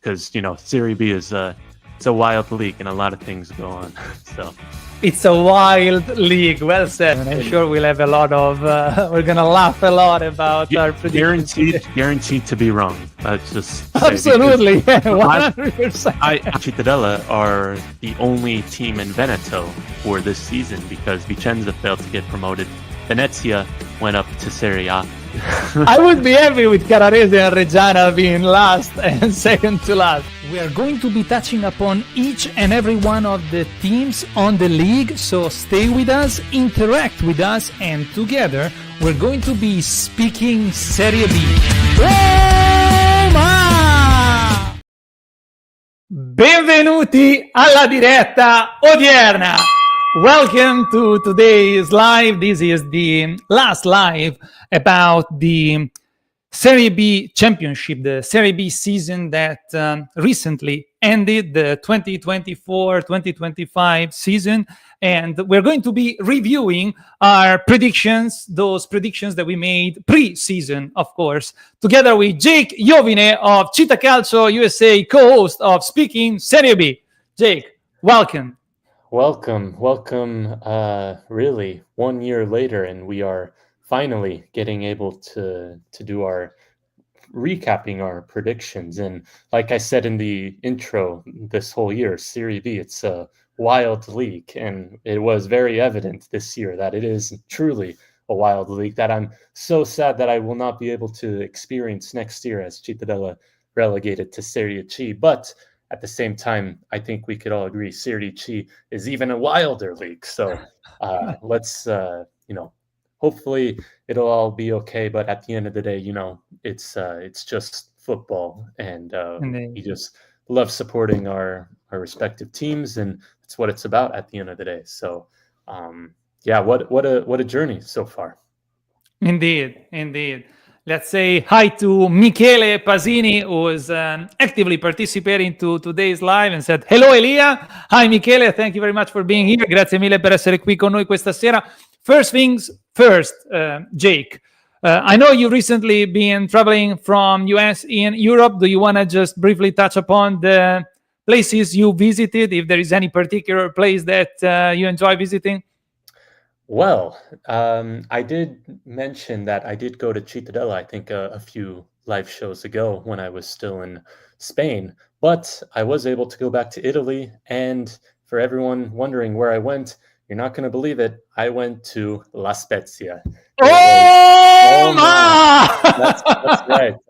because Serie B is it's a wild league and a lot of things go on. So it's a wild league. Well said. And I'm sure we'll have a lot of. We're gonna laugh a lot about our predictions. Guaranteed to be wrong. Let's just absolutely 100%. Cittadella are the only team in Veneto for this season because Vicenza failed to get promoted. Venezia went up to Serie A. I would be happy with Carrarese and Reggiana being last and second to last. We are going to be touching upon each and every one of the teams on the league, so stay with us, interact with us, and together we're going to be speaking Serie B. Roma! Benvenuti alla diretta odierna! Welcome to today's live. This is the last live about the Serie B championship, the Serie B season that recently ended, the 2024-2025 season. And we're going to be reviewing our predictions, those predictions that we made pre-season, of course, together with Jake Iovine of Città Calcio USA, co-host of Speaking Serie B. Jake, welcome. Welcome. Really, 1 year later, and we are finally getting able to do our recapping our predictions. And like I said in the intro, this whole year, Serie B, it's a wild league, and it was very evident this year that it is truly a wild league that I'm so sad that I will not be able to experience next year as Cittadella relegated to Serie C. But at the same time, I think we could all agree Serie C is even a wilder league. So let's, hopefully it'll all be okay. But at the end of the day, it's just football, and we just love supporting our respective teams, and it's what it's about at the end of the day. So, what a journey so far. Indeed. Let's say hi to Michele Pasini, who is actively participating to today's live and said, hello Elia. Hi Michele, thank you very much for being here. Grazie mille per essere qui con noi questa sera. First things first, Jake. I know you recently been traveling from US in Europe. Do you want to just briefly touch upon the places you visited, if there is any particular place that you enjoy visiting? Well, I did mention that I did go to Cittadella, I think a few live shows ago when I was still in Spain, but I was able to go back to Italy. And for everyone wondering where I went, you're not going to believe it. I went to La Spezia.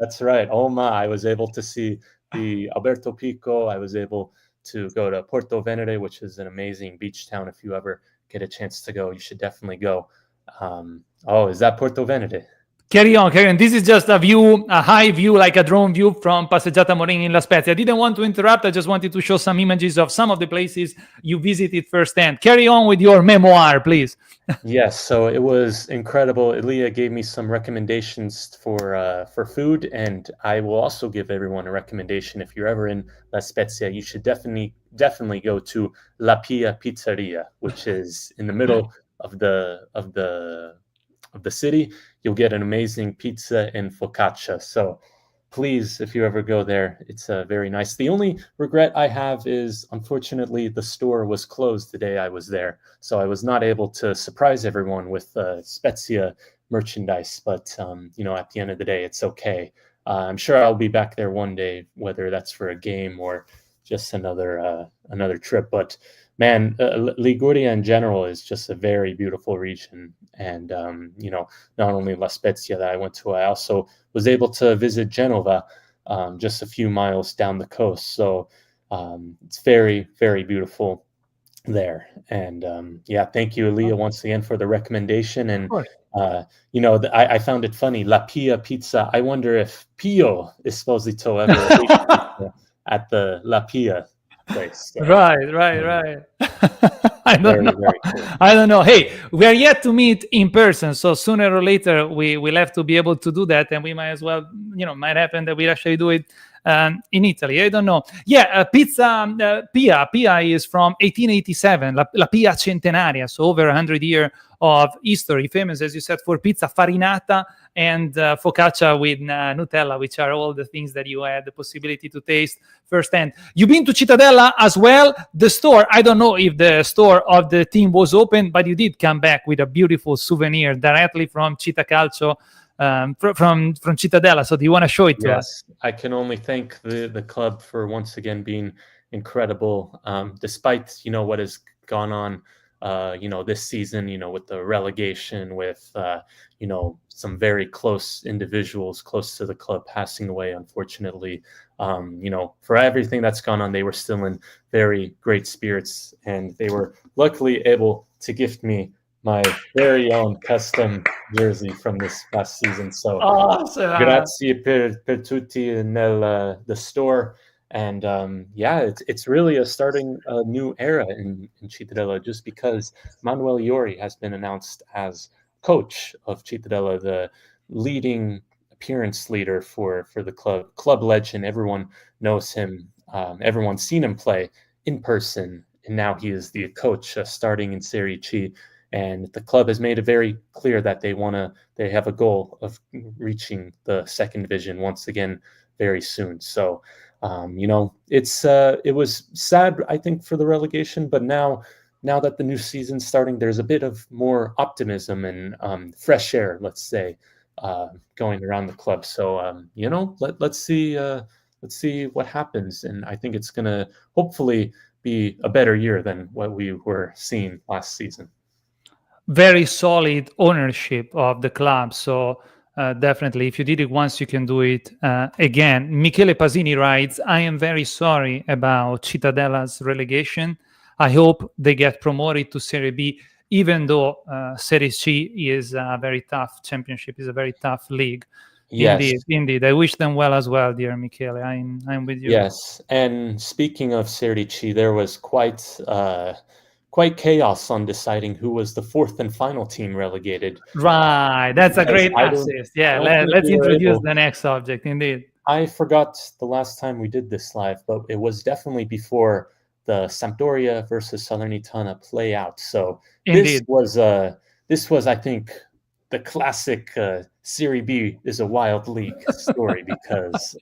That's right. Oma. I was able to see the Alberto Pico. I was able to go to Porto Venere, which is an amazing beach town. If you ever get a chance to go, you should definitely go. Is that Porto Venere? Carry on. This is just a high view, like a drone view from Passeggiata Morini in La Spezia. I didn't want to interrupt. I just wanted to show some images of some of the places you visited firsthand. Carry on with your memoir, please. Yes, so it was incredible. Elia gave me some recommendations for food, and I will also give everyone a recommendation. If you're ever in La Spezia, you should definitely go to La Pia Pizzeria, which is in the middle of the city. You'll get an amazing pizza and focaccia. So please, if you ever go there, it's very nice. The only regret I have is, unfortunately, the store was closed the day I was there. So I was not able to surprise everyone with Spezia merchandise. But, at the end of the day, it's okay. I'm sure I'll be back there one day, whether that's for a game or just another trip. But man, Liguria in general is just a very beautiful region. And, not only La Spezia that I went to, I also was able to visit Genova, just a few miles down the coast. So it's very, very beautiful there. And thank you, Elia, once again for the recommendation. And, I found it funny, La Pia Pizza. I wonder if Pio is supposed to ever at the La Pia place. So, right. I don't know. Very cool. I don't know. Hey, we are yet to meet in person, so sooner or later we will have to be able to do that, and we might as well, might happen that we actually do it in Italy. I don't know. Yeah, pizza Pia is from 1887, la Pia centenaria, so over 100 years of history, famous, as you said, for pizza farinata and focaccia with Nutella, which are all the things that you had the possibility to taste firsthand. You've been to Cittadella as well. The store, I don't know if the store of the team was open, but you did come back with a beautiful souvenir directly from Città Calcio, from Cittadella. So do you want to show it to us? Yes, I can only thank the club for once again being incredible, despite what has gone on this season, with the relegation, with some very close individuals close to the club passing away, unfortunately. For everything that's gone on, they were still in very great spirits, and they were luckily able to gift me my very own custom jersey from this past season. So grazie per tutti nel the store. And it's really starting a new era in Cittadella, just because Manuel Iori has been announced as coach of Cittadella, the leading appearance leader for the club legend. Everyone knows him. Everyone's seen him play in person, and now he is the coach starting in Serie C. And the club has made it very clear that they have a goal of reaching the second division once again very soon. So, it was sad, I think, for the relegation, but now that the new season's starting, there's a bit of more optimism and fresh air, let's say, going around the club. So, let's see what happens. And I think it's going to hopefully be a better year than what we were seeing last season. Very solid ownership of the club. So definitely, if you did it once, you can do it again. Michele Pasini writes, I am very sorry about Cittadella's relegation. I hope they get promoted to Serie B, even though Serie C is a very tough championship, is a very tough league. Yes. Indeed. I wish them well as well, dear Michele. I'm with you. Yes. And speaking of Serie C, there was quite chaos on deciding who was the fourth and final team relegated. Right, that's a great assist. Yeah, let's introduce the next subject. Indeed, I forgot the last time we did this live, but it was definitely before the Sampdoria versus Salernitana play out. So indeed, this was I think the classic Serie B is a wild league story because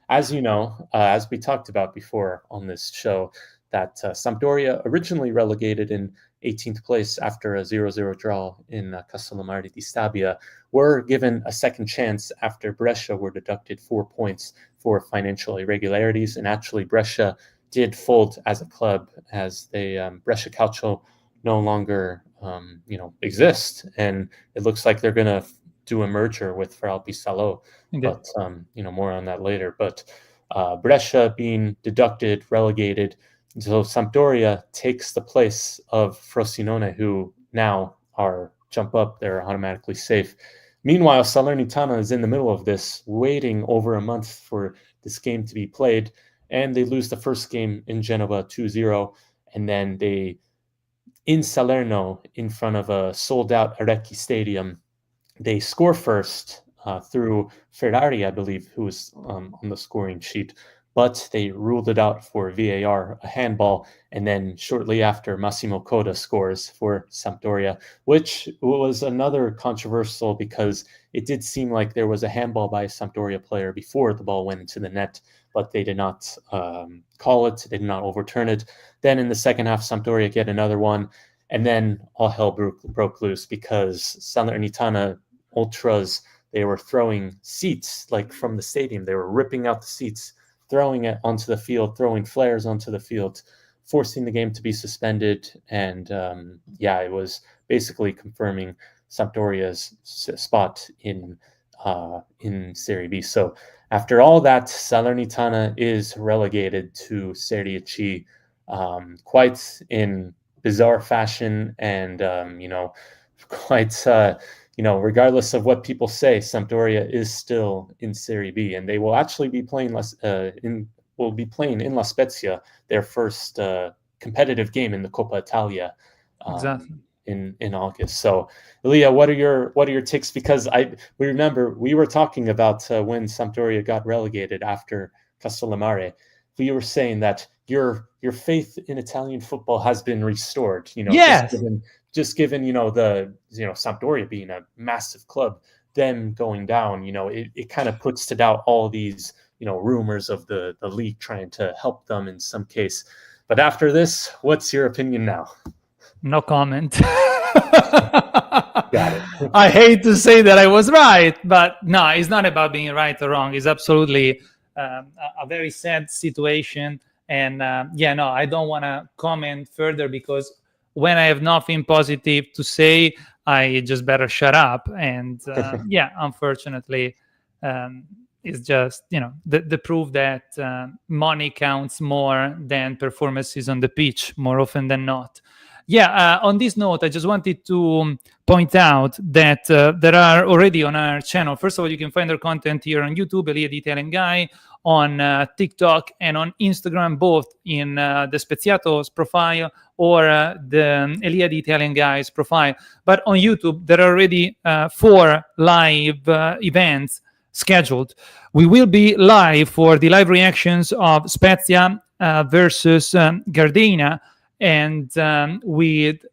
as you know, as we talked about before on this show, that Sampdoria, originally relegated in 18th place after a 0-0 draw in Castellammare di Stabia, were given a second chance after Brescia were deducted 4 points for financial irregularities. And actually, Brescia did fold as a club, as Brescia Calcio no longer exist, and it looks like they're going to do a merger with Feralpi Salò. But more on that later. But Brescia being deducted, relegated. So Sampdoria takes the place of Frosinone, who now jump up, they're automatically safe. Meanwhile, Salernitana is in the middle of this, waiting over a month for this game to be played, and they lose the first game in Genova 2-0, and then in Salerno, in front of a sold-out Arecchi Stadium, they score first through Ferrari, I believe, who was on the scoring sheet, but they ruled it out for VAR, a handball, and then shortly after, Massimo Coda scores for Sampdoria, which was another controversial because it did seem like there was a handball by a Sampdoria player before the ball went into the net, but they did not call it, they did not overturn it. Then in the second half, Sampdoria get another one, and then all hell broke loose because Salernitana ultras, they were throwing seats like from the stadium. They were ripping out the seats, throwing it onto the field, throwing flares onto the field, forcing the game to be suspended. And it was basically confirming Sampdoria's spot in Serie B. So after all that, Salernitana is relegated to Serie C quite in bizarre fashion, and quite regardless of what people say, Sampdoria is still in Serie B, and they will actually be playing in La Spezia, their first competitive game in the Coppa Italia. Exactly. in August. So, Elia, what are your takes? Because we remember we were talking about when Sampdoria got relegated after Castellamare. We were saying that your faith in Italian football has been restored. Yes. Just given Sampdoria being a massive club, them going down, it kind of puts to doubt all these rumors of the league trying to help them in some case. But after this, what's your opinion now? No comment. Got it. I hate to say that I was right, but no, it's not about being right or wrong. It's absolutely a very sad situation. And I don't want to comment further, because when I have nothing positive to say, I just better shut up. And unfortunately, it's just the proof that money counts more than performances on the pitch more often than not. On this note, I just wanted to point out that there are already on our channel. First of all, you can find our content here on YouTube, Elia the Italian Guy, on TikTok and on Instagram, both in the Speziato's profile or the Elia the Italian Guy's profile. But on YouTube, there are already 4 live events scheduled. We will be live for the live reactions of Spezia versus Gardena, and with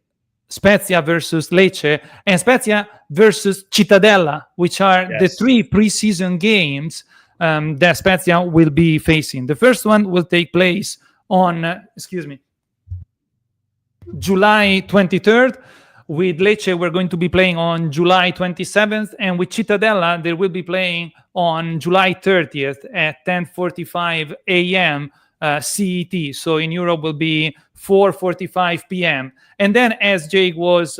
Spezia versus Lecce and Spezia versus Cittadella, which are the 3 pre-season games that Spezia will be facing. The first one will take place on, July 23rd. With Lecce, we're going to be playing on July 27th, and with Cittadella, they will be playing on July 30th at 10:45 a.m. CET. So in Europe will be 4:45 p.m. And then, as Jake was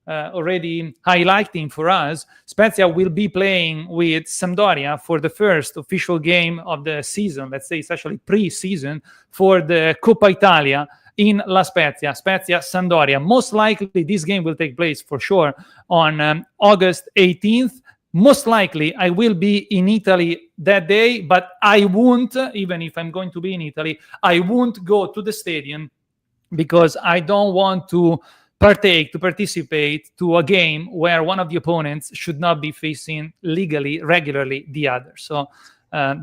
already highlighting for us, Spezia will be playing with Sampdoria for the first official game of the season. Let's say it's actually pre-season for the Coppa Italia in La Spezia, Sampdoria. Most likely this game will take place for sure on August 18th. Most likely I will be in Italy that day, but I won't, even if I'm going to be in Italy, I won't go to the stadium because I don't want to participate to a game where one of the opponents should not be facing legally, regularly the other. So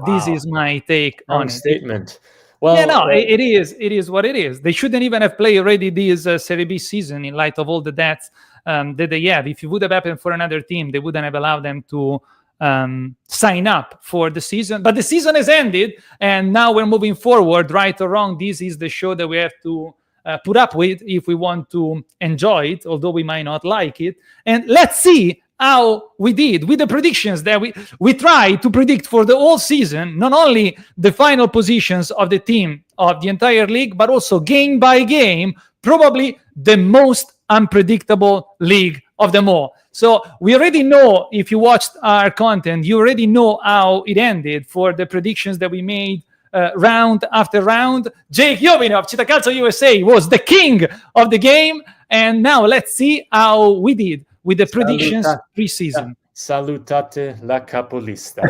this is my take on it. Statement. Well, it is what it is. They shouldn't even have played already this Serie B season in light of all the debts that they have. If it would have happened for another team, they wouldn't have allowed them to sign up for the season. But the season has ended, and now we're moving forward, right or wrong. This is the show that we have to put up with if we want to enjoy it, although we might not like it. And let's see how we did with the predictions that we tried to predict for the whole season, not only the final positions of the team of the entire league, but also game by game, probably the most unpredictable league of them all. So we already know, if you watched our content, you already know how it ended for the predictions that we made round after round. Jake Jovine of Città Calcio USA was the king of the game, and now let's see how we did with the predictions pre-season. Salutate la capolista.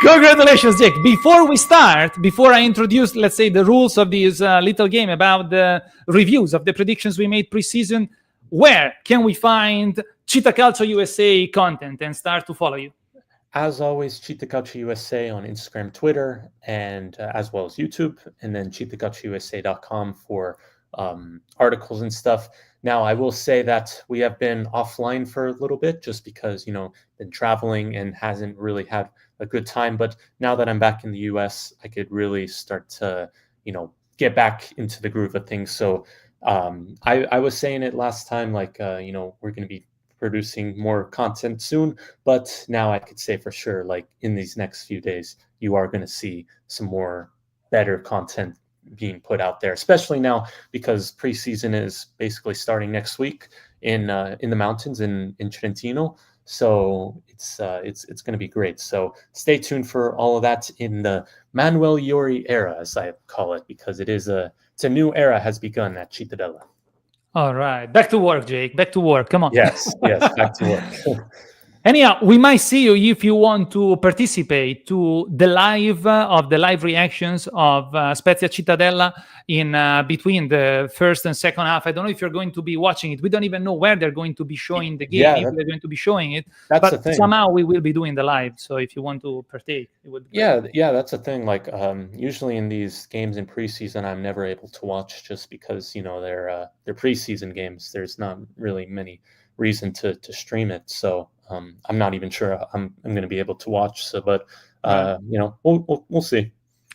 Congratulations, Jake. Before I introduce, let's say, the rules of this little game about the reviews of the predictions we made pre-season, where can we find Città Calcio USA content and start to follow you? As always, Città Calcio USA on Instagram, Twitter, and as well as YouTube, and then cittacalciousa.com for articles and stuff. Now, I will say that we have been offline for a little bit just because, been traveling and hasn't really had a good time. But now that I'm back in the US, I could really start to, get back into the groove of things. So I was saying it last time, like, we're going to be producing more content soon, but now I could say for sure, like in these next few days, you are going to see some more better content being put out there, especially now because preseason is basically starting next week in the mountains in Trentino. So it's going to be great. So stay tuned for all of that in the Manuel Iori era, as I call it, because it's a new era has begun at Cittadella. All right, back to work, Jake. Back to work. Come on. Yes, back to work. Anyhow, we might see you if you want to participate to the live reactions of Spezia Cittadella in between the first and second half. I don't know if you're going to be watching it. We don't even know where they're going to be showing the game, if they're going to be showing it. That's the But thing. somehow we will be doing the live. So if you want to partake, it would be great. Yeah, that's the thing. Like, usually in these games in preseason, I'm never able to watch just because they're preseason games. There's not really many reason to stream it. So I'm not even sure I'm going to be able to watch. So, but we'll see.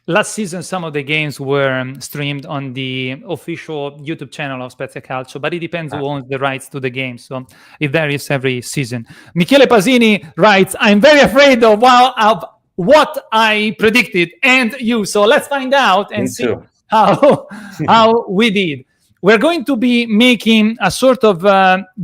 Last season, some of the games were streamed on the official YouTube channel of Spezia Calcio, but it depends who owns the rights to the game. So it varies every season. Michele Pasini writes, I'm very afraid of what I predicted and you. So let's find out and see how we did. We're going to be making a sort of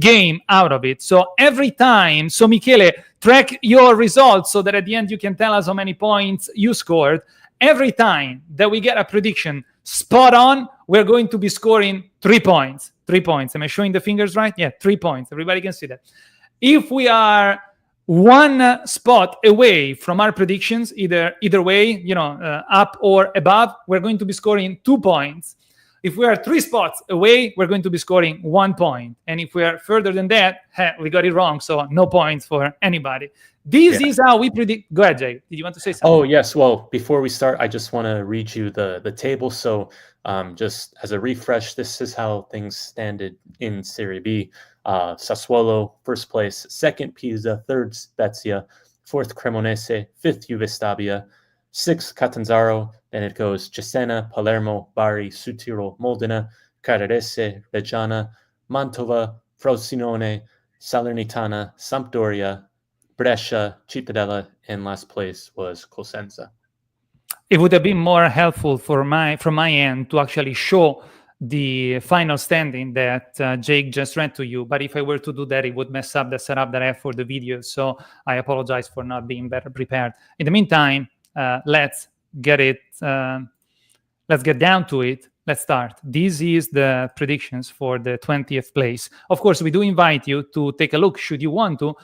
game out of it. So every time, so Michele, track your results so that at the end you can tell us how many points you scored. Every time that we get a prediction spot on, we're going to be scoring 3 points. 3 points. Am I showing the fingers right? Yeah, 3 points. Everybody can see that. If we are one spot away from our predictions, either way, up or above, we're going to be scoring 2 points. If we are 3 spots away, we're going to be scoring 1 point. And if we are further than that, we got it wrong. So no points for anybody. This is how we predict. Go ahead, Jay. Did you want to say something? Oh, yes. Well, before we start, I just want to read you the table. So just as a refresh, this is how things standed in Serie B. Sassuolo, first place. Second, Pisa. Third, Spezia. Fourth, Cremonese. Fifth, Juve Stabia. Sixth, Catanzaro. Then it goes Cesena, Palermo, Bari, Südtirol, Modena, Carrarese, Reggiana, Mantova, Frosinone, Salernitana, Sampdoria, Brescia, Cittadella, and last place was Cosenza. It would have been more helpful from my end to actually show the final standing that Jake just read to you. But if I were to do that, it would mess up the setup that I have for the video. So I apologize for not being better prepared. In the meantime, let's get down to it. Let's start. This is the predictions for the 20th place. Of course, we do invite you to take a look, should you want to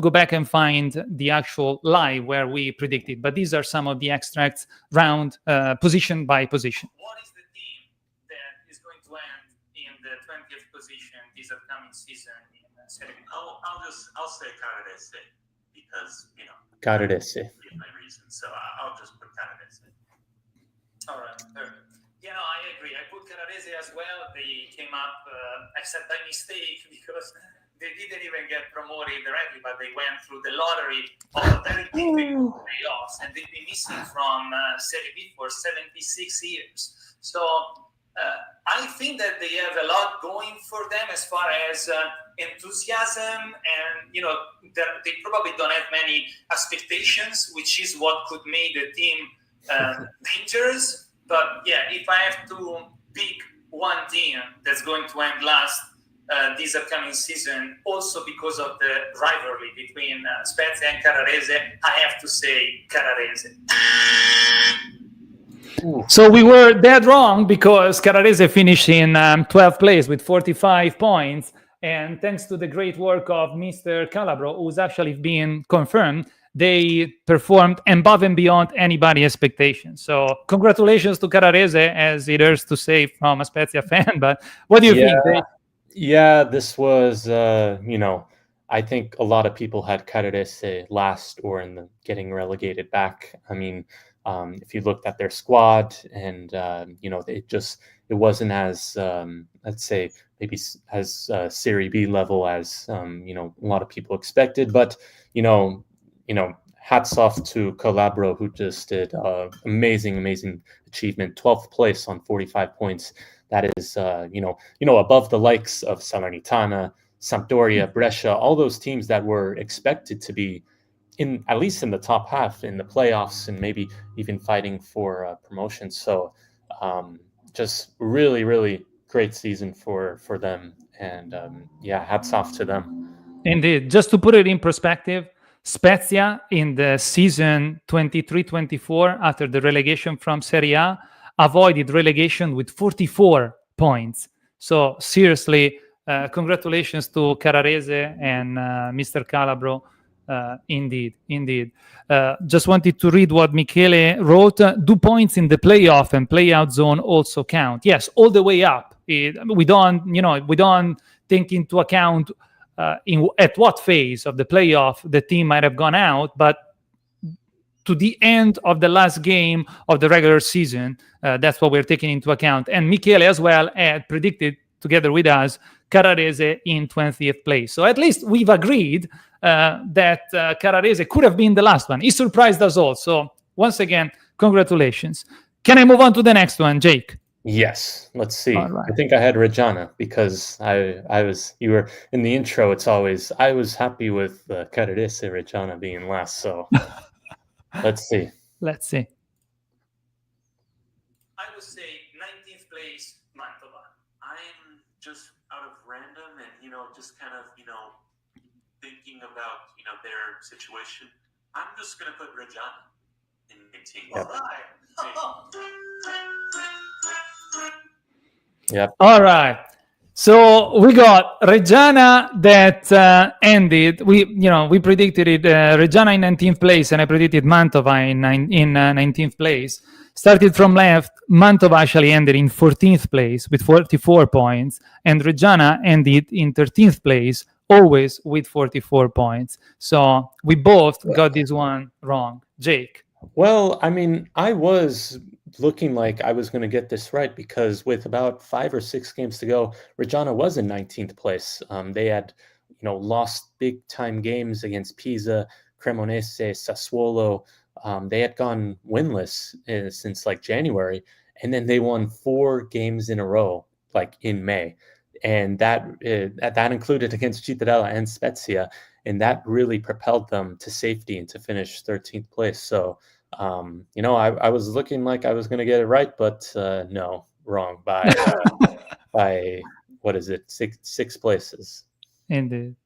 go back and find the actual live where we predicted. But these are some of the extracts round position by position. What is the team that is going to end in the 20th position this upcoming season in Serie B? I'll say Carrarese because Carrarese. Give my reasons, so I'll just put Carrarese. All right. Yeah, no, I agree. I put Carrarese as well. They came up, except by mistake, because they didn't even get promoted directly, but they went through the lottery of very difficult playoffs, and they've been missing from Serie B for 76 years. So I think that they have a lot going for them as far as enthusiasm, and they probably don't have many expectations, which is what could make the team dangerous. But yeah, if I have to pick one team that's going to end last this upcoming season, also because of the rivalry between Spezia and Carrarese, I have to say Carrarese. So we were dead wrong because Carrarese finished in 12th place with 45 points. And thanks to the great work of Mr. Calabro, who's actually being confirmed, they performed above and beyond anybody's expectations. So congratulations to Carrarese, as it hurts to say from a Spezia fan. But what do you think, Dave? Yeah, this was, I think a lot of people had Carrarese last or in the getting relegated back. I mean, if you looked at their squad and, it wasn't as, let's say, maybe as Serie B level as, a lot of people expected. But, hats off to Calabro, who just did amazing achievement. 12th place on 45 points. That is, above the likes of Salernitana, Sampdoria, Brescia, all those teams that were expected to be at least in the top half in the playoffs and maybe even fighting for promotion. So just really great season for them. And hats off to them. Indeed. Just to put it in perspective, Spezia in the season 23-24, after the relegation from Serie A, avoided relegation with 44 points. So seriously, congratulations to Carrarese and Mr. Calabro Indeed. Just wanted to read what Michele wrote. Do points in the playoff and playout zone also count? Yes, all the way up. We don't take into account at what phase of the playoff the team might have gone out, but to the end of the last game of the regular season, that's what we're taking into account. And Michele as well had predicted together with us Carrarese in 20th place. So at least we've agreed that Carrarese could have been the last one. He surprised us all. So once again, congratulations. Can I move on to the next one, Jake? Yes, let's see. Right. I think I had Reggiana because you were in the intro. It's always, I was happy with Carrarese Reggiana being last. So let's see. I would say 19th place, Mantova. I'm just out of random and, just kind of, thinking about, their situation. I'm just going to put Reggiana in 19th. Yep. All right. Yep. All right. So we got Reggiana that ended. We predicted it. Reggiana in 19th place, and I predicted Mantova in 19th place. Started from left. Mantova actually ended in 14th place with 44 points, and Reggiana ended in 13th place, always with 44 points. So we both got this one wrong. Jake. Well, I mean, I was looking like I was going to get this right because with about 5 or 6 games to go, Reggiana was in 19th place. They had, lost big time games against Pisa, Cremonese, Sassuolo. They had gone winless since like January, and then they won 4 games in a row, like in May, and that included against Cittadella and Spezia, and that really propelled them to safety and to finish 13th place. So, I was looking like I was going to get it right, but no, wrong by by what is it, six places. Indeed.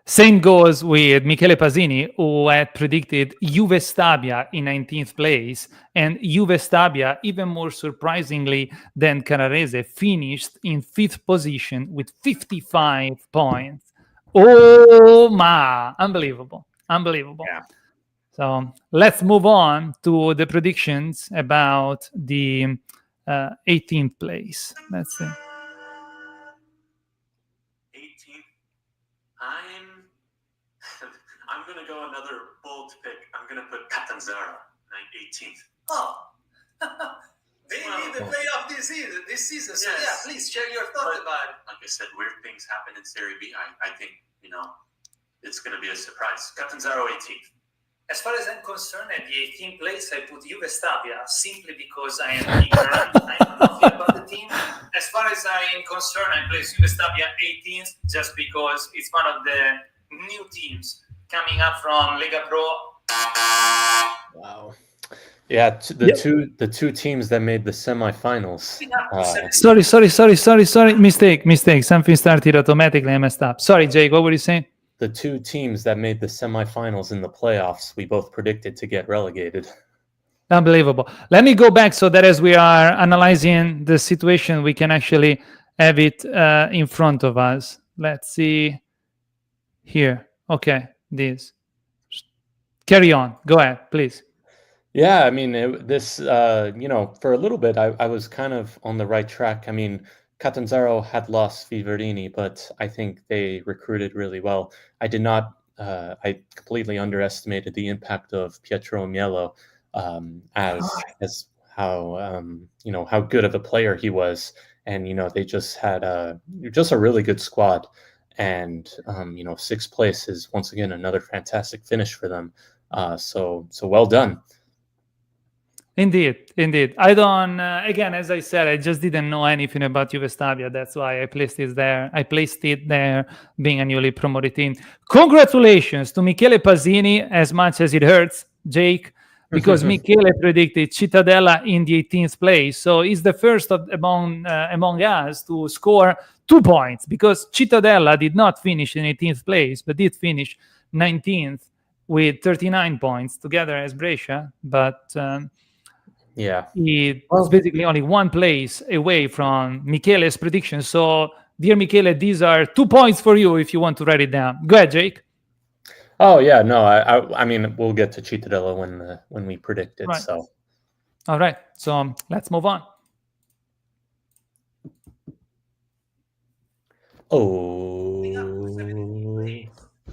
Same goes with Michele Pasini, who had predicted Juve Stabia in 19th place, and Juve Stabia, even more surprisingly than Carrarese, finished in 5th position with 55 points. Oh my, unbelievable. Yeah. So let's move on to the predictions about the 18th place. Let's see. 18th. I'm going to go another bold pick. I'm going to put Catanzaro, 18th. Oh, they need the playoff this season. So Yes. yeah, please share your thoughts about it. Like I said, weird things happen in Serie B. I think, it's going to be a surprise. Catanzaro, 18th. As far as I'm concerned, at the 18th place, I put Juve Stabia simply because I am ignorant. I know nothing about the team. As far as I am concerned, I place Juve Stabia 18th just because it's one of the new teams coming up from Lega Pro. Wow. Yeah, the two teams that made the semifinals. Sorry. Mistake. Something started automatically. I messed up. Sorry, Jake. What were you saying? The 2 teams that made the semifinals in the playoffs, we both predicted to get relegated. Unbelievable. Let me go back so that as we are analyzing the situation, we can actually have it in front of us. Let's see here. Okay, this. Carry on. Go ahead, please. Yeah, I mean, for a little bit, I was kind of on the right track. I mean, Catanzaro had lost Viverini, but I think they recruited really well. I completely underestimated the impact of Pietro Mielo as how good of a player he was. And, they just had a really good squad. And, 6th place is once again another fantastic finish for them. So well done. Indeed. I don't, again, as I said, I just didn't know anything about Juve Stabia. That's why I placed it there, being a newly promoted team. Congratulations to Michele Pasini, as much as it hurts, Jake, because Michele predicted Cittadella in the 18th place. So he's the first among us to score 2 points, because Cittadella did not finish in 18th place, but did finish 19th with 39 points together as Brescia. But yeah, he was basically only 1 place away from Michele's prediction. So, dear Michele, these are 2 points for you if you want to write it down. Go ahead, Jake. Oh yeah, no, I mean we'll get to Cittadella when we predict it. Right. So All right, so let's move on. Moving up to 17th oh, place,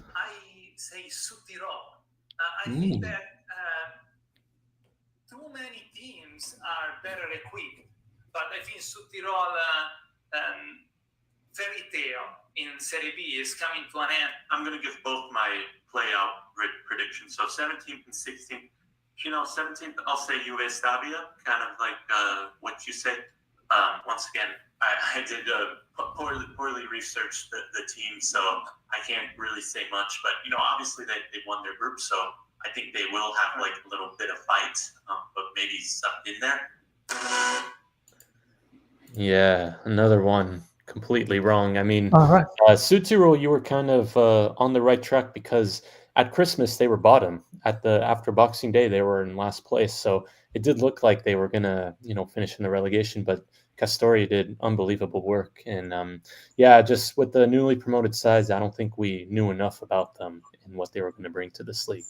I say Südtirol. I think that too many teams are better equipped, but I think Südtirol fairy tale in Serie B is coming to an end. I'm going to give both my play-out predictions. So 17th and 16th. 17th, I'll say Juve Stabia, kind of like what you said. Once again, I did poorly research the team, so I can't really say much. But, obviously they won their group, so I think they will have like a little bit of fight, but maybe sucked in there. yeah, another one completely wrong. I mean, All right. Südtirol, you were kind of on the right track because at Christmas they were bottom. After Boxing Day they were in last place, so it did look like they were gonna finish in the relegation. But Castori did unbelievable work, and just with the newly promoted sides, I don't think we knew enough about them and what they were going to bring to this league.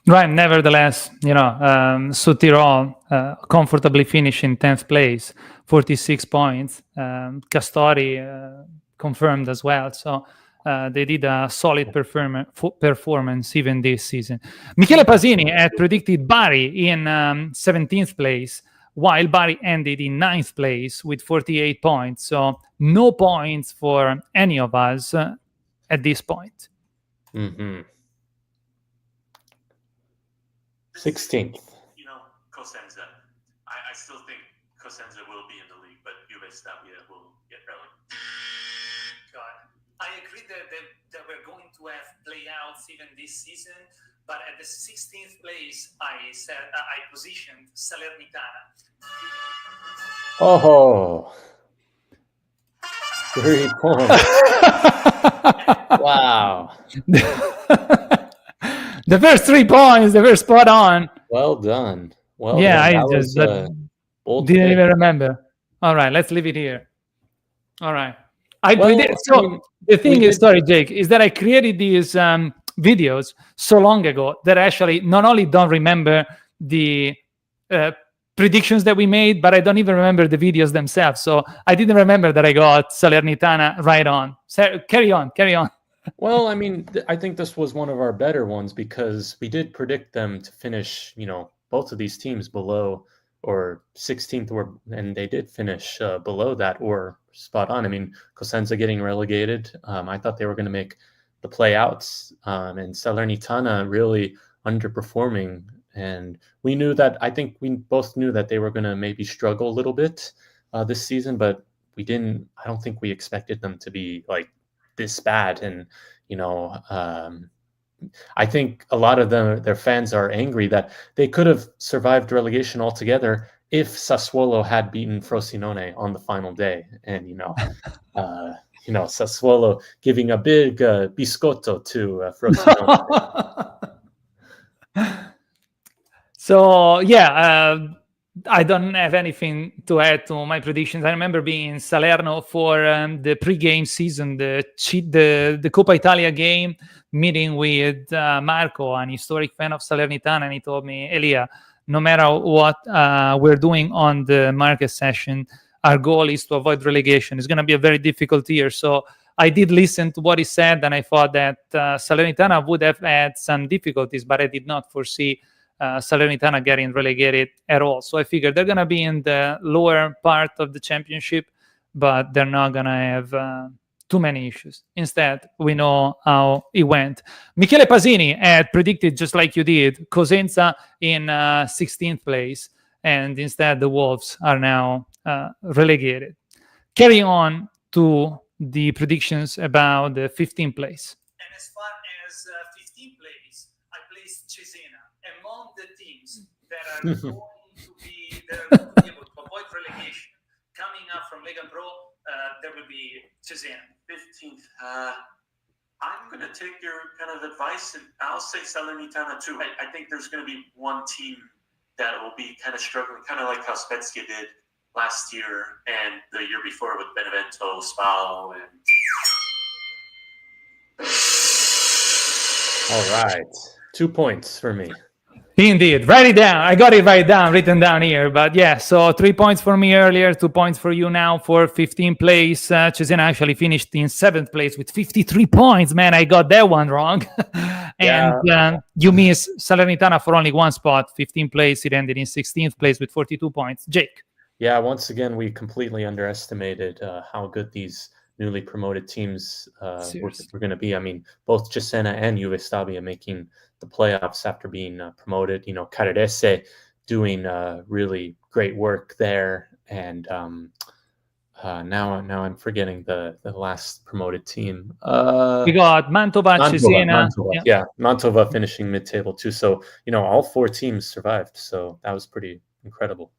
Right. Nevertheless, Südtirol comfortably finished in 10th place, 46 points. Castori confirmed as well. So they did a solid performance even this season. Michele Pasini had predicted Bari in 17th place, while Bari ended in 9th place with 48 points. So no points for any of us at this point. Mm-hmm. 16th. Cosenza. I still think Cosenza will be in the league, but Juve Stabia will get relegated. God, I agree that we're going to have playouts even this season, but at the 16th place, I positioned Salernitana. Oh, 3 points. Wow. The first 3 points, they were spot on. Well done. Well yeah, done. I just Bold didn't pick. even remember. All right, let's leave it here. All right. The thing is, sorry, Jake, is that I created these videos so long ago that I actually not only don't remember the predictions that we made, but I don't even remember the videos themselves. So I didn't remember that I got Salernitana right on. So carry on. Well, I mean, I think this was one of our better ones because we did predict them to finish, both of these teams below or 16th, and they did finish below that or spot on. I mean, Cosenza getting relegated. I thought they were going to make the playouts, and Salernitana really underperforming. And we knew that. I think we both knew that they were going to maybe struggle a little bit this season, but we didn't. I don't think we expected them to be like this bad. And I think a lot of their fans are angry that they could have survived relegation altogether if Sassuolo had beaten Frosinone on the final day. And Sassuolo giving a big biscotto to Frosinone. So I don't have anything to add to my predictions. I remember being in Salerno for the pre-game season, the Coppa Italia game, meeting with Marco, an historic fan of Salernitana, and he told me, Elia, no matter what we're doing on the market session, our goal is to avoid relegation. It's going to be a very difficult year. So I did listen to what he said, and I thought that Salernitana would have had some difficulties, but I did not foresee Salernitana getting relegated at all. So I figured they're going to be in the lower part of the championship, but they're not going to have too many issues. Instead, we know how it went. Michele Pasini had predicted, just like you did, Cosenza in 16th place, and instead the Wolves are now relegated. Carry on to the predictions about the 15th place. And as far as 15th place, I placed Cesena among the teams that are going to be able to avoid relegation. Coming up from Lega Pro, there will be Cesena. 15th. I'm going to take your kind of advice, and I'll say Salernitana too. I think there's going to be one team that will be kind of struggling, kind of like how Spezia did last year and the year before with Benevento, Spal, and All right. 2 points for me. Indeed. Write it down. I got it written down here. But yeah, so 3 points for me earlier, 2 points for you now for 15th place. Cesena actually finished in 7th place with 53 points. Man, I got that one wrong. And you miss Salernitana for only 1 spot, 15th place. It ended in 16th place with 42 points. Jake. Yeah, once again, we completely underestimated how good these newly promoted teams were going to be. I mean, both Cesena and Juve Stabia making the playoffs after being promoted. You know, Caradese doing really great work there, and now I'm forgetting the last promoted team. We got Mantova, Cesena. Mantova finishing mid-table too. So you know, all 4 teams survived. So that was pretty incredible.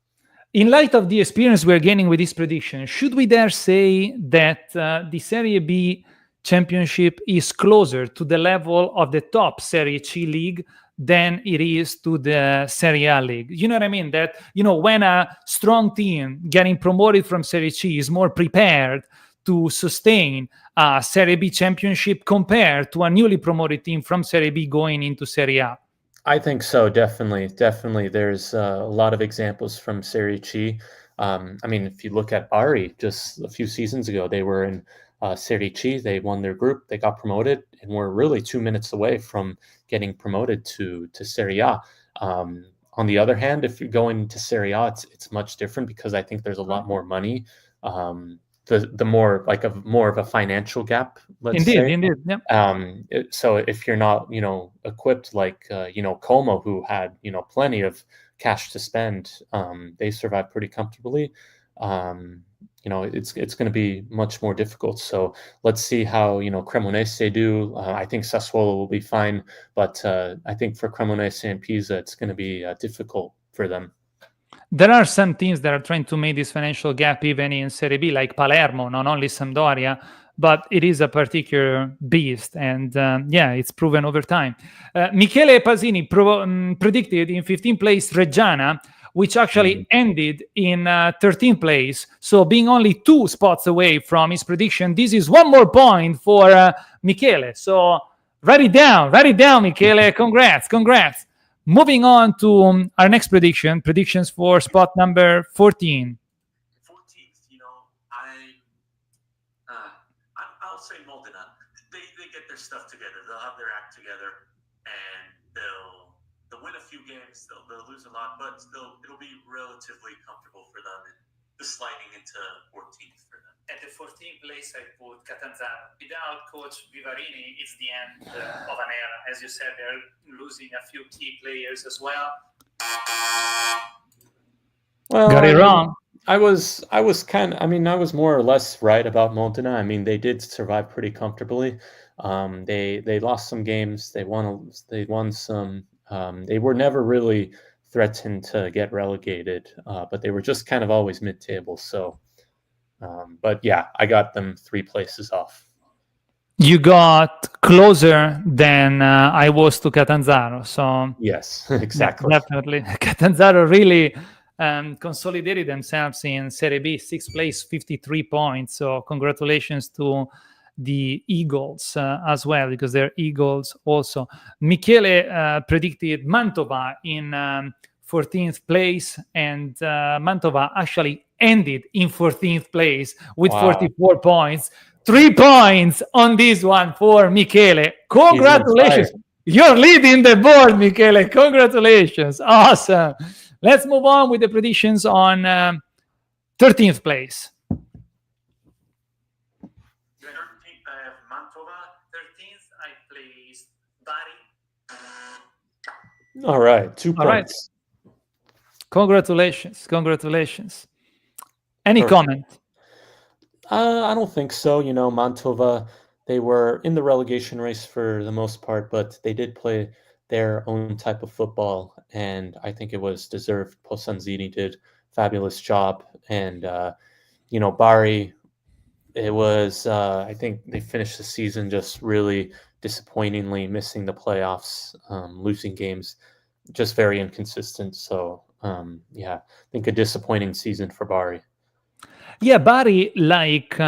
In light of the experience we're gaining with this prediction, should we dare say that the Serie B championship is closer to the level of the top Serie C league than it is to the Serie A league? You know what I mean? That, you know, when a strong team getting promoted from Serie C is more prepared to sustain a Serie B championship compared to a newly promoted team from Serie B going into Serie A. I think so, definitely. There's a lot of examples from Serie C. I mean, if you look at Bari, just a few seasons ago, they were in Serie C. They won their group, they got promoted, and were really 2 minutes away from getting promoted to Serie A. On the other hand, if you're going to Serie A, it's much different because I think there's a lot more money. The more more of a financial gap, let's say. Indeed, yeah. So if you're not, you know, equipped like Como, who had, you know, plenty of cash to spend, they survived pretty comfortably. You know, it's going to be much more difficult. So let's see how, you know, Cremonese do. I think Sassuolo will be fine, but I think for Cremonese and Pisa, it's going to be difficult for them. There are some teams that are trying to make this financial gap even in Serie B, like Palermo, not only Sampdoria, but it is a particular beast. And it's proven over time. Michele Pasini predicted in 15th place Reggiana, which actually ended in 13th place. So being only 2 spots away from his prediction, this is 1 more point for Michele. So write it down, Michele. Congrats. Moving on to our next predictions for spot number 14. 14th, you know, I'll say Modena. They get their stuff together. They'll have their act together, and they'll win a few games. They'll lose a lot, but it'll be relatively comfortable for them, and just sliding into 14th for them. At the 14th place, I put Catanzaro. Without Coach Vivarini, it's the end of an era. As you said, they're losing a few key players as well. Well, got it wrong. I was more or less right about Modena. I mean, they did survive pretty comfortably. They lost some games. They won some. They were never really threatened to get relegated, but they were just kind of always mid-table. So. But yeah, I got them 3 places off. You got closer than I was to Catanzaro. So yes, exactly. Definitely. Catanzaro really consolidated themselves in Serie B, 6th place, 53 points. So congratulations to the Eagles as well, because they're Eagles also. Michele predicted Mantova in 14th place, and Mantova actually ended in 14th place with 44 points. 3 points on this one for Michele. Congratulations. You're leading the board, Michele. Congratulations. Awesome. Let's move on with the predictions on 13th place. 13th, I have Mantova. 13th, I placed Bari. All right. 2 points. Right. Congratulations. Any comment? I don't think so. You know, Mantova, they were in the relegation race for the most part, but they did play their own type of football, and I think it was deserved. Posanzini did a fabulous job, and you know, Bari, it was I think they finished the season just really disappointingly, missing the playoffs, losing games, just very inconsistent. So I think a disappointing season for Bari. Yeah, Bari, like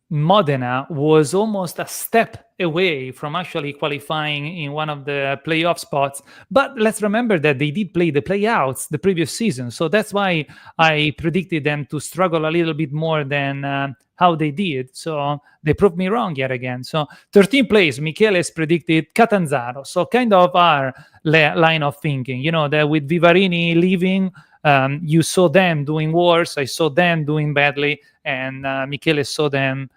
Modena, was almost a step away from actually qualifying in one of the playoff spots. But let's remember that they did play the playouts the previous season. So that's why I predicted them to struggle a little bit more than how they did. So they proved me wrong yet again. So 13th place, Michele has predicted Catanzaro. So kind of our line of thinking, that with Vivarini leaving, you saw them doing worse. I saw them doing badly, and Michele saw them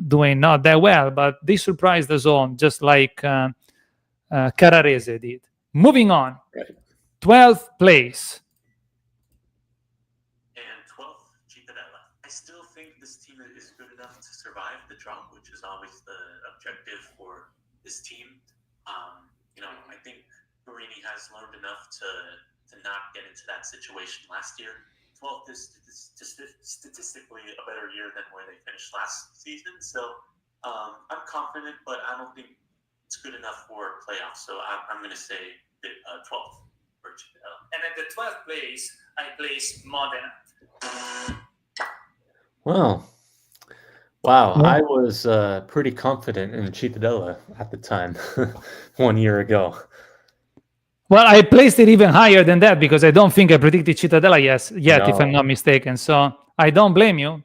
doing not that well, but they surprised us all, just like Carrarese did. Moving on, Right. 12th place. And 12th, Cittadella. I still think this team is good enough to survive the drought, which is always the objective for this team. I think Guarini has learned enough to not get into that situation last year. 12th is statistically a better year than where they finished last season. So I'm confident, but I don't think it's good enough for playoffs. So I'm going to say 12th for Cittadella. And at the 12th place, I place Modena. Well, wow. I was pretty confident in Cittadella at the time, 1 year ago. Well, I placed it even higher than that because I don't think I predicted Cittadella yet, if I'm not mistaken. So I don't blame you.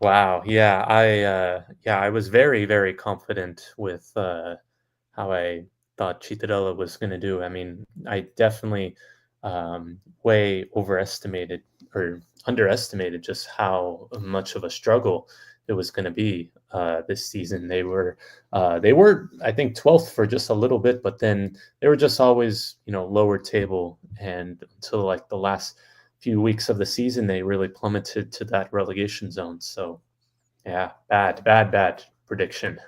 Wow. Yeah. I was very, very confident with how I thought Cittadella was going to do. I mean, I definitely way overestimated or underestimated just how much of a struggle it was going to be this season. They were, I think, 12th for just a little bit, but then they were just always, lower table. And until like the last few weeks of the season, they really plummeted to that relegation zone. So, yeah, bad prediction.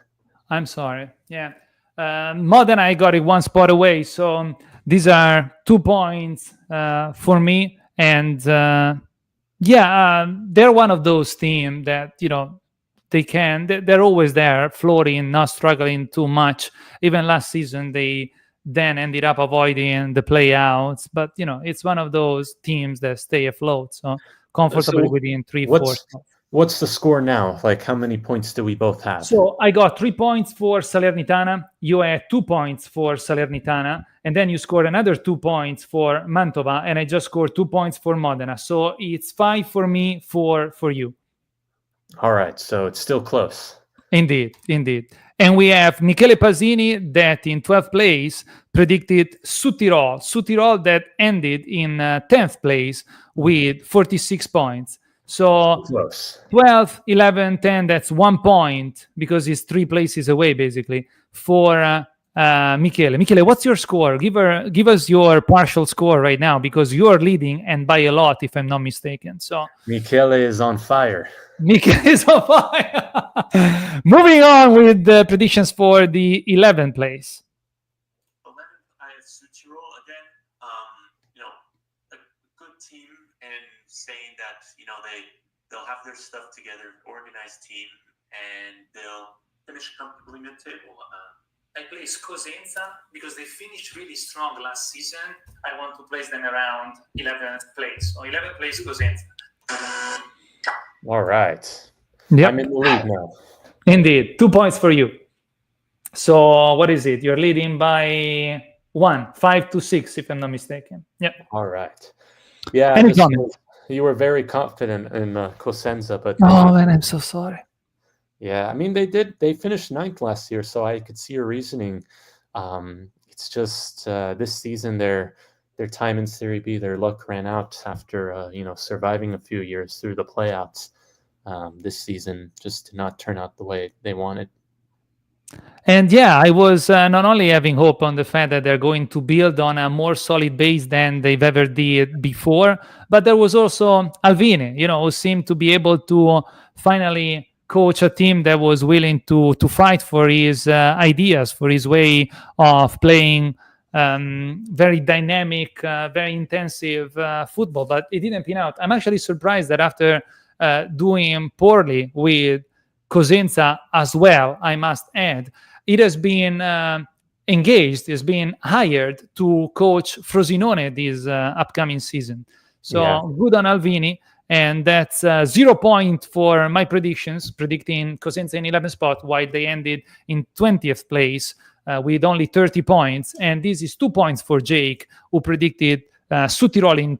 I'm sorry. Yeah. Modena, I got it one spot away. So these are 2 points for me. And they're one of those teams that, they're always there, floating, not struggling too much. Even last season, they then ended up avoiding the playouts. But, it's one of those teams that stay afloat. So comfortably within 3-4. What's the score now? Like, how many points do we both have? So I got 3 points for Salernitana. You had 2 points for Salernitana. And then you scored another 2 points for Mantova. And I just scored 2 points for Modena. So it's 5 for me, 4 for you. All right. So it's still close. Indeed. And we have Michele Pasini that in 12th place predicted Südtirol that ended in 10th place with 46 points. So close. 12, 11, 10, that's 1 point because it's 3 places away, basically, for Michele. Michele, what's your score? Give us your partial score right now because you're leading and by a lot, if I'm not mistaken. So Michele is on fire. Michele is on fire. Moving on with the predictions for the 11th place. 11th, I have Südtirol again. A good team, and saying that they'll have their stuff together, organized team, and they'll finish comfortably mid-table. I place Cosenza because they finished really strong last season. I want to place them around 11th place. So 11th place, Cosenza. All right. Yep. I'm in the lead now. Indeed. 2 points for you. So what is it? You're leading by 1, 5-6, if I'm not mistaken. Yep. All right. Yeah. Any comments? You were very confident in Cosenza, but oh man, I'm so sorry. Yeah, I mean they finished 9th last year, so I could see your reasoning. It's just this season their time in Serie B, their luck ran out after surviving a few years through the playoffs. This season just did not turn out the way they wanted. And yeah, I was not only having hope on the fact that they're going to build on a more solid base than they've ever did before, but there was also Alvini, who seemed to be able to finally coach a team that was willing to fight for his ideas, for his way of playing very dynamic, very intensive football, but it didn't pan out. I'm actually surprised that after doing poorly with Cosenza as well, I must add, it has been engaged, has been hired to coach Frosinone this upcoming season. So good on Alvini. and that's 0 point for my predictions, predicting Cosenza in 11th spot, while they ended in 20th place with only 30 points. And this is 2 points for Jake, who predicted Südtirol in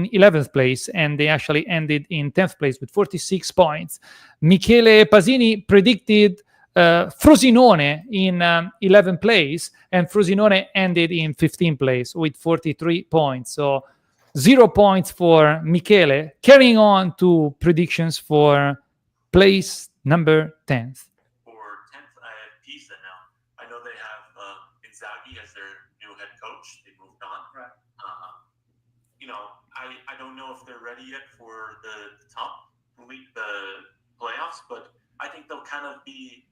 11th place, and they actually ended in 10th place with 46 points. Michele Pasini predicted Frosinone in 11th place, and Frosinone ended in 15th place with 43 points. So 0 points for Michele. Carrying on to predictions for place number 10th. For 10th, I have Pisa now. I know they have Inzaghi as their new head coach. They moved on. Right. I don't know if they're ready yet for the top league, the playoffs, but I think they'll kind of be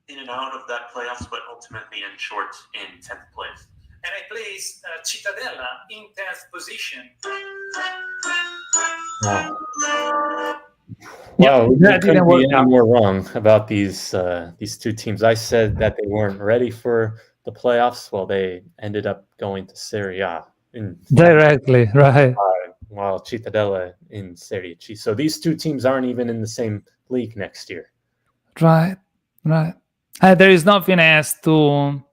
in and out of that playoffs, but ultimately end short in 10th place. And I place Cittadella in 10th position. Wow, we that couldn't didn't be work any out. more wrong about these two teams. I said that they weren't ready for the playoffs. Well, they ended up going to Serie A Directly, right. while Cittadella in Serie C. So these two teams aren't even in the same league next year. Right. There is nothing else to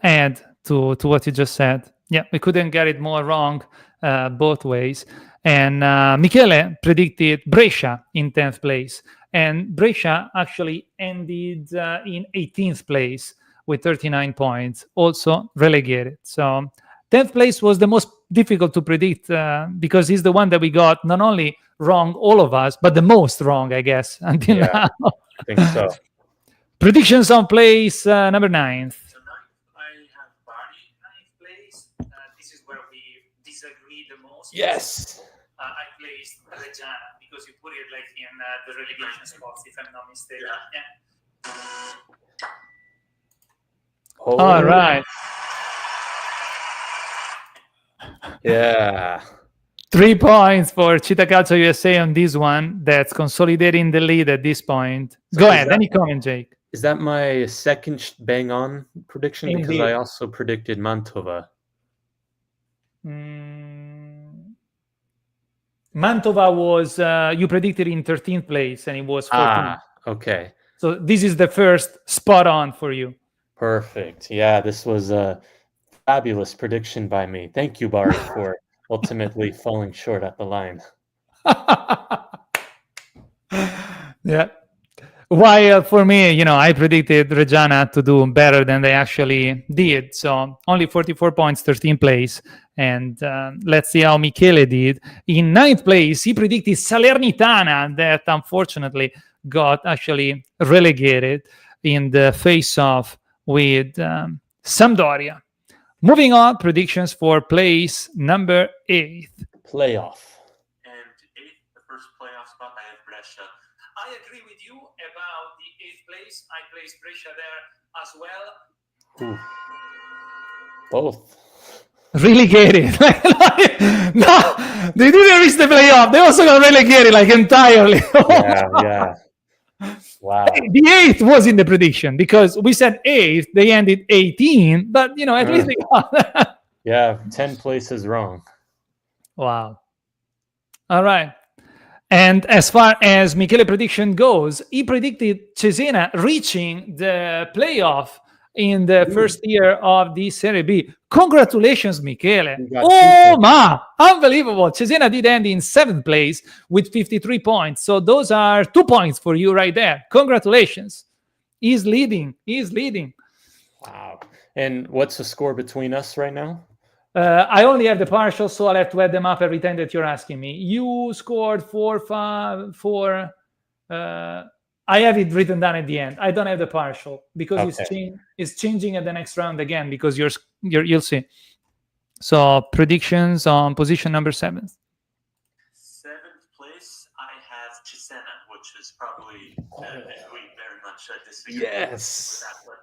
add to what you just said. Yeah, we couldn't get it more wrong both ways. And Michele predicted Brescia in 10th place, and Brescia actually ended in 18th place with 39 points, also relegated. So 10th place was the most difficult to predict because he's the one that we got not only wrong, all of us, but the most wrong, I guess, until now. I think so. Predictions on place number 9th. So 9th, I have Bari. 9th place. This is where we disagree the most. Yes. I placed Reggiana because you put it like in the relegation spots, if I'm not mistaken. Yeah. Oh, All right. Yeah. 3 points for Città Calcio USA on this one. That's consolidating the lead at this point. Go ahead. Any comment, Jake? Is that my second bang on prediction? Because Indeed. I also predicted Mantova. Mantova was, you predicted in 13th place, and it was 14th. Okay. So this is the first spot on for you. Perfect. Yeah, this was a fabulous prediction by me. Thank you, Bari, for ultimately falling short at the line. Yeah. While for me, I predicted Reggiana to do better than they actually did. So only 44 points, 13th place. And let's see how Michele did. In 9th place, he predicted Salernitana, that unfortunately got actually relegated in the face-off with Sampdoria. Moving on, predictions for place number 8. Playoff. And 8th, the first playoff spot, I have Brescia. I agree with you about the 8th place. I placed Brescia there as well. Ooh. Both. Relegated. No, they didn't reach the playoff. They also got relegated entirely. Yeah. Wow. The 8th was in the prediction because we said 8th, they ended 18, but at least they got Yeah, 10 places wrong. Wow. All right. And as far as Michele prediction goes, he predicted Cesena reaching the playoff in the first year of the Serie B. Congratulations, Michele. Oh, ma! Unbelievable. Cesena did end in 7th place with 53 points. So those are 2 points for you right there. Congratulations. He's leading. Wow. And what's the score between us right now? I only have the partial, so I'll have to add them up every time that you're asking me. You scored 4-5. I have it written down at the end. I don't have the partial because it's changing at the next round again because you'll see. So predictions on position number 7. 7th place, I have Cesena, which is probably we very much disagree. Yes. With that one.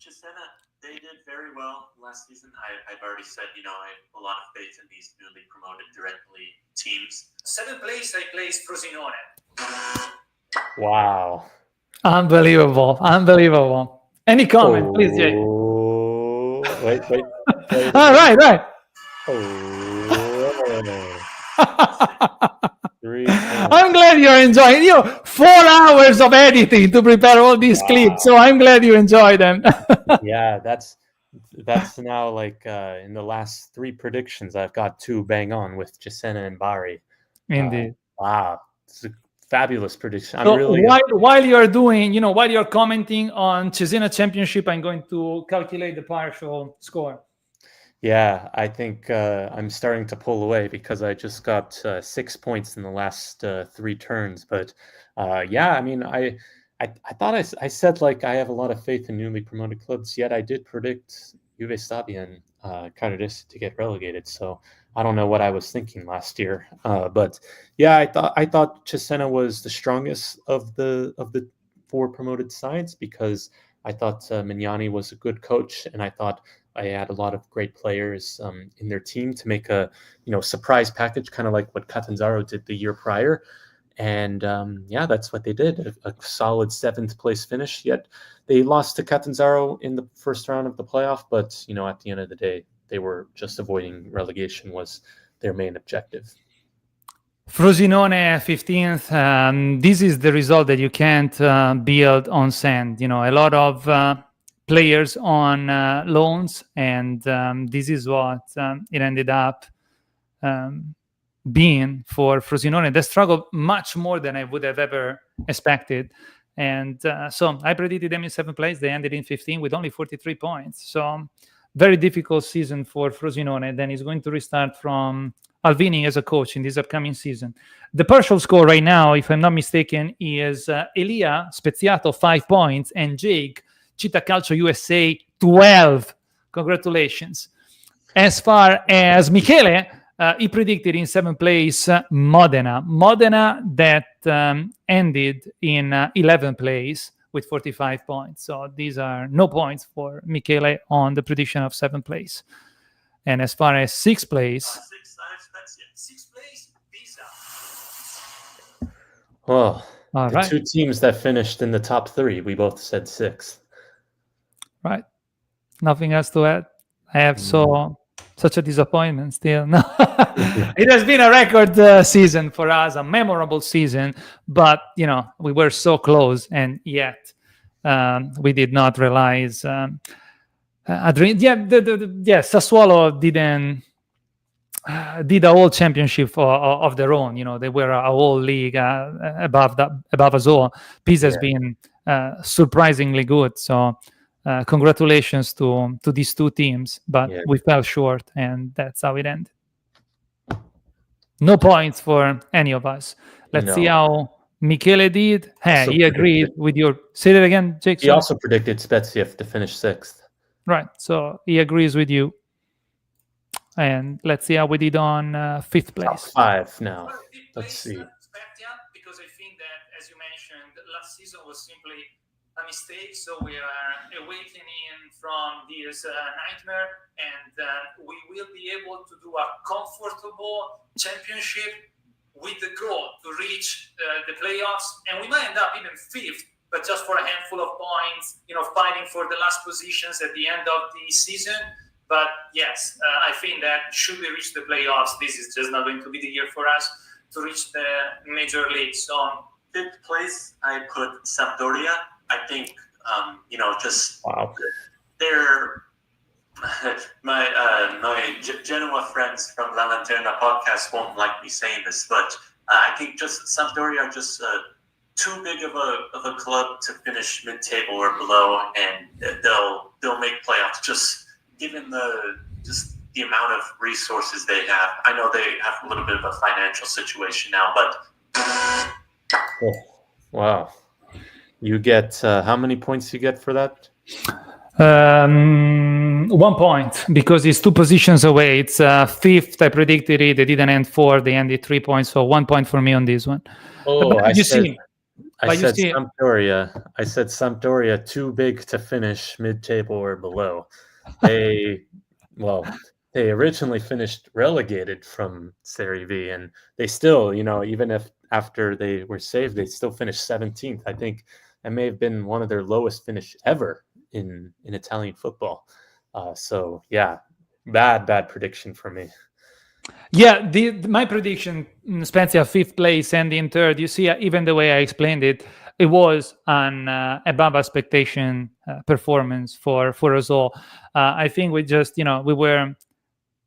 Cesena, they did very well last season. I've already said, I have a lot of faith in these newly promoted directly teams. 7th place, I placed Frosinone. Wow. Unbelievable. Any comment, please, Jay? Wait. Right. Oh. I'm glad you're enjoying. 4 hours of editing to prepare all these clips, so I'm glad you enjoy them. Yeah, that's now like in the last 3 predictions, I've got 2 bang on with Cesena and Bari. Indeed. Wow, it's a fabulous prediction. I'm So really while you're doing, while you're commenting on Cesena Championship, I'm going to calculate the partial score. Yeah, I think I'm starting to pull away because I just got 6 points in the last 3 turns. But yeah, I mean, I thought I said like I have a lot of faith in newly promoted clubs. Yet I did predict Juve Stabia and Cagliari to get relegated. So I don't know what I was thinking last year. But yeah, I thought Cesena was the strongest of the 4 promoted sides because I thought Mignani was a good coach, and I thought I had a lot of great players in their team to make a surprise package, kind of like what Catanzaro did the year prior. And yeah, that's what they did. A solid 7th place finish. Yet they lost to Catanzaro in the first round of the playoff. But at the end of the day, they were just avoiding relegation was their main objective. Frosinone 15th. This is the result that you can't build on sand. A lot of players on loans, and this is what it ended up being for Frosinone. They struggled much more than I would have ever expected. And so I predicted them in 7th place. They ended in 15 with only 43 points. So very difficult season for Frosinone. Then he's going to restart from Alvini as a coach in this upcoming season. The partial score right now, if I'm not mistaken, is Elia Speziato 5 points and Jake Città Calcio USA 12. Congratulations. As far as Michele, he predicted in 7th place Modena that ended in 11th place with 45 points. So these are no points for Michele on the prediction of 7th place. And as far as 6th place, 6th place, Pisa. Well, all the right. 2 teams that finished in the top 3, we both said 6th. Right. Nothing else to add. I have such a disappointment still. No. It has been a record season for us, a memorable season, but we were so close, and yet we did not realize. Sassuolo did a whole championship of their own. They were a whole league above us all. Pisa has been surprisingly good. So congratulations to these 2 teams, but we fell short, and that's how it ended. No points for any of us. Let's see how Michele did. Hey, he agreed with your... Say that again, Jake. He also predicted Spezia to finish 6th. Right, so he agrees with you. And let's see how we did on 5th place. Top 5 now. Let's see. Because I think that, as you mentioned, last season was simply a mistake. So we are awakening from this nightmare, and we will be able to do a comfortable championship with the goal to reach the playoffs. And we might end up even 5th, but just for a handful of points, fighting for the last positions at the end of the season. But yes, I think that should we reach the playoffs, this is just not going to be the year for us to reach the major league. So 5th place, I put Sampdoria. I think, just they're my Genoa friends from La Lanterna podcast won't like me saying this, but I think just Sampdoria are just too big of a club to finish mid-table or below, and they'll make playoffs. Just given the amount of resources they have. I know they have a little bit of a financial situation now, but wow. You get how many points you get for that? 1 point, because it's 2 positions away. It's 5th. I predicted it. They didn't end 4. They ended 3 points. So 1 point for me on this one. I said Sampdoria. I said Sampdoria too big to finish mid-table or below. They originally finished relegated from Serie B, and they still, even if after they were saved, they still finished 17th. I think that may have been one of their lowest finish ever in Italian football. So yeah, bad prediction for me. Yeah, my prediction, Spezia 5th place, ending third. You see, even the way I explained it, it was an above expectation performance for us all. I think we just, we were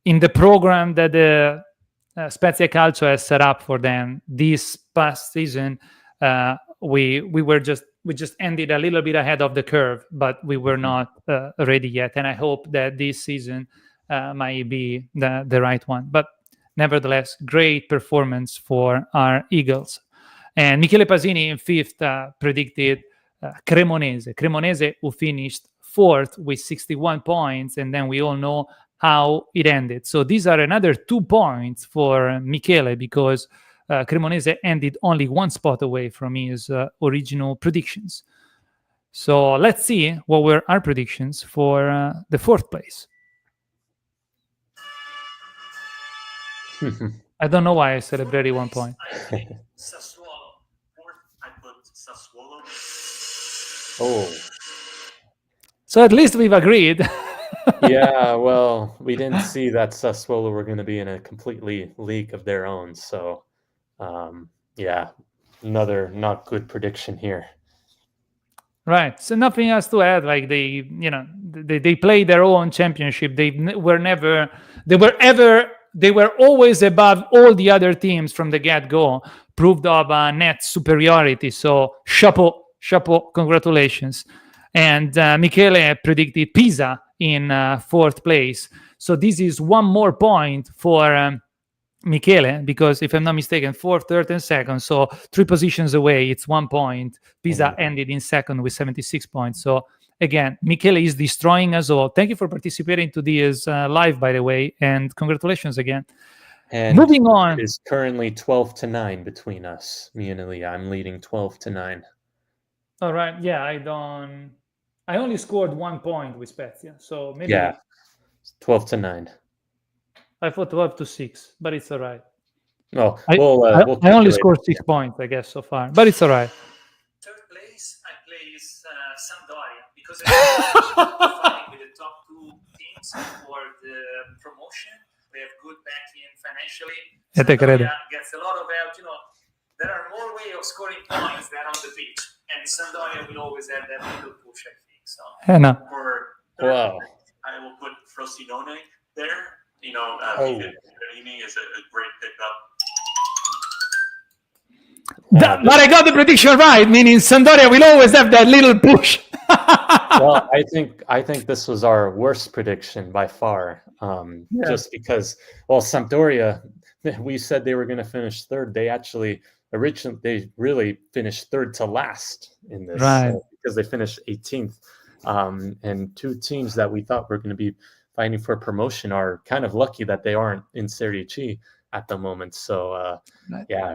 in the program that the Spezia Calcio has set up for them this past season. We just ended a little bit ahead of the curve, but we were not ready yet. And I hope that this season might be the right one. But nevertheless, great performance for our Eagles. And Michele Pasini in 5th predicted Cremonese. Cremonese, who finished 4th with 61 points, and then we all know how it ended. So these are another 2 points for Michele, because Cremonese ended only 1 spot away from his original predictions. So let's see what were our predictions for the 4th place. I don't know why I celebrated 1 point. Sassuolo. 4th, I put Sassuolo. Oh. So at least we've agreed. Yeah, well, we didn't see that Sassuolo were going to be in a completely league of their own. So, yeah, another not good prediction here. Right. So nothing else to add. Like they play their own championship. They were always above all the other teams from the get-go, proved of net superiority. So chapeau, congratulations. And Michele predicted Pisa in 4th place. So this is 1 more point for Michele, because if I'm not mistaken, 4th, 3rd, and 2nd, so 3 positions away, it's 1 point. Pisa ended in 2nd with 76 points. So again, Michele is destroying us all. Thank you for participating to this live, by the way, and congratulations again. And moving on, it is currently 12-9 between us, me and Elia. I'm leading 12-9. All right. Yeah, I only scored 1 point with Spezia, so maybe 12-9. I thought 12-6, but it's all right. Oh, I only scored 6 points, I guess, so far, but it's all right. 3rd place, I place Sampdoria, because I'm fighting with the top 2 teams for the promotion. They have good backing financially. Sampdoria gets a lot of help. There are more ways of scoring points than on the pitch, and Sampdoria will always have that little push, I think. So For 3rd, I will put Frosinone there. Villarini is a great pickup. But I got the prediction right, meaning Sampdoria will always have that little push. Well, I think this was our worst prediction by far. Just because, Sampdoria, we said they were going to finish 3rd. They really finished 3rd to last in this, right? Because they finished 18th. And 2 teams that we thought were going to be fighting for promotion are kind of lucky that they aren't in Serie B at the moment. So,